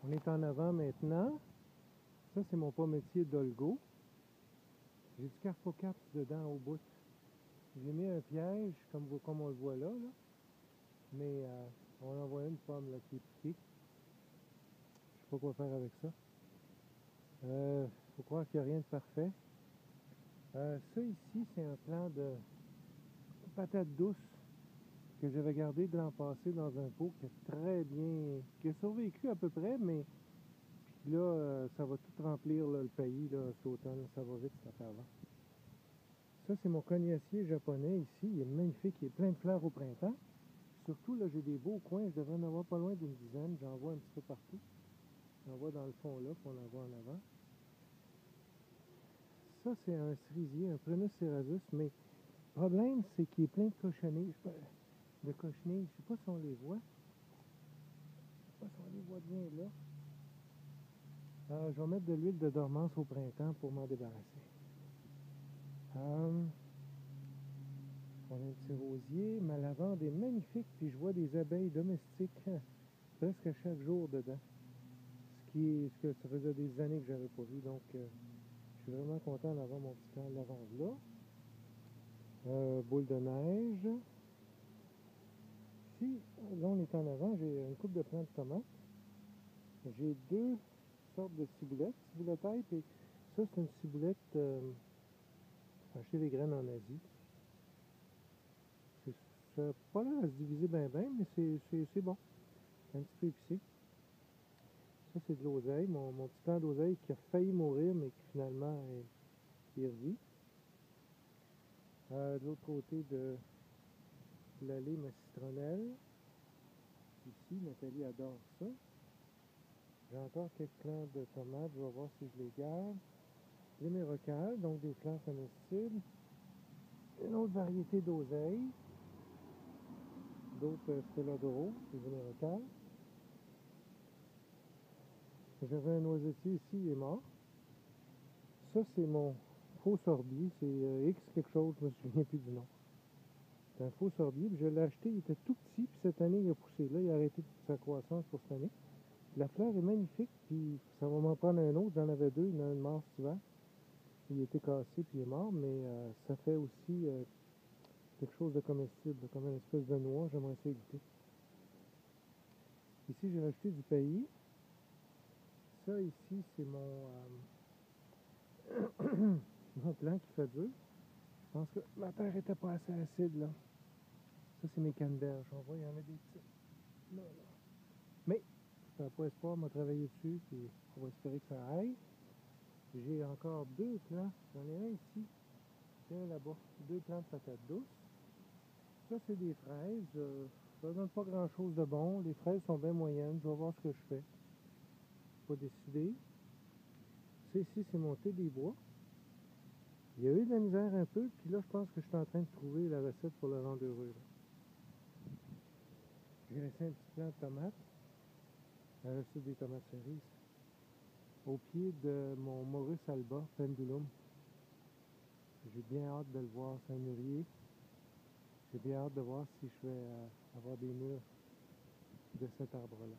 On est en avant maintenant. Ça, c'est mon pommetier d'Olgo. J'ai du Carpocaps dedans au bout. J'ai mis un piège, comme on le voit là. Mais on en voit une pomme là, qui est piquée. Je sais pas quoi faire avec ça. Faut croire qu'il n'y a rien de parfait. Ça ici, c'est un plant de patate douce que j'avais gardé de l'an passé dans un pot qui a très bien, qui a survécu à peu près, mais là, ça va tout remplir là, le pays là, cet automne. Ça va vite cette affaire-là. Ça, c'est mon cognacier japonais ici. Il est magnifique. Il est plein de fleurs au printemps. Surtout, là, j'ai des beaux coins. Je devrais en avoir pas loin d'une dizaine. J'en vois un petit peu partout. J'en vois dans le fond là, puis on en voit en avant. Ça, c'est un cerisier, un Prunus cerasus, mais le problème, c'est qu'il est plein de cochenilles. Je sais pas si on les voit. Je sais pas si on les voit bien là. Je vais mettre de l'huile de dormance au printemps pour m'en débarrasser. On a un petit rosier. Ma lavande est magnifique, puis je vois des abeilles domestiques presque chaque jour dedans. Ce que ça faisait des années que j'avais pas vu, donc je suis vraiment content d'avoir mon petit camp de lavande là. Boule de neige. Ici, là on est en avant, j'ai une coupe de plants de tomates. J'ai deux sortes de ciboulettes, ciboulette type, et ça c'est une ciboulette, j'ai acheté les graines en Asie. Ça n'a pas l'air à se diviser bien, mais c'est bon. C'est un petit peu épicé. Ça, c'est de l'oseille, mon petit plant d'oseille qui a failli mourir, mais qui finalement est revit. De l'autre côté de l'allée, ma citronnelle. Ici, Nathalie adore ça. J'ai encore quelques plants de tomates, je vais voir si je les garde. Les mérocales, donc des plantes comestibles. Une autre variété d'oseille. D'autres stellodoro, des mérocales. J'avais un noisetier ici, il est mort. Ça, c'est mon faux sorbier. C'est X quelque chose, je me souviens plus du nom. C'est un faux sorbier. Puis je l'ai acheté, il était tout petit. Puis cette année, il a poussé. Là, il a arrêté sa croissance pour cette année. La fleur est magnifique. Puis ça va m'en prendre un autre. J'en avais deux. Il y en a un mort cet hiver. Il était cassé, puis il est mort. Mais ça fait aussi quelque chose de comestible, comme une espèce de noix. J'aimerais essayer de goûter. Ici, j'ai rajouté du pays. Ça, ici, c'est mon plant qui fait dur. Je pense que ma terre était pas assez acide, là. Ça, c'est mes canneberges. On voit, il y en a des petits. Là. Mais, je ne perds pas espoir, m'a travaillé dessus, puis on va espérer que ça aille. J'ai encore deux plants. J'en ai un ici, un là-bas. Deux plants de patates douces. Ça, c'est des fraises. Ça donne pas grand-chose de bon. Les fraises sont bien moyennes. Je vais voir ce que je fais. Pas décidé. Ça, ici, c'est mon thé des bois. Il y a eu de la misère un peu, puis là, je pense que je suis en train de trouver la recette pour le rendre heureux. J'ai laissé un petit plant de tomates. C'est des tomates cerises. Au pied de mon Morus alba, pendulum. J'ai bien hâte de le voir, c'est un mûrier. J'ai bien hâte de voir si je vais avoir des mûres de cet arbre-là.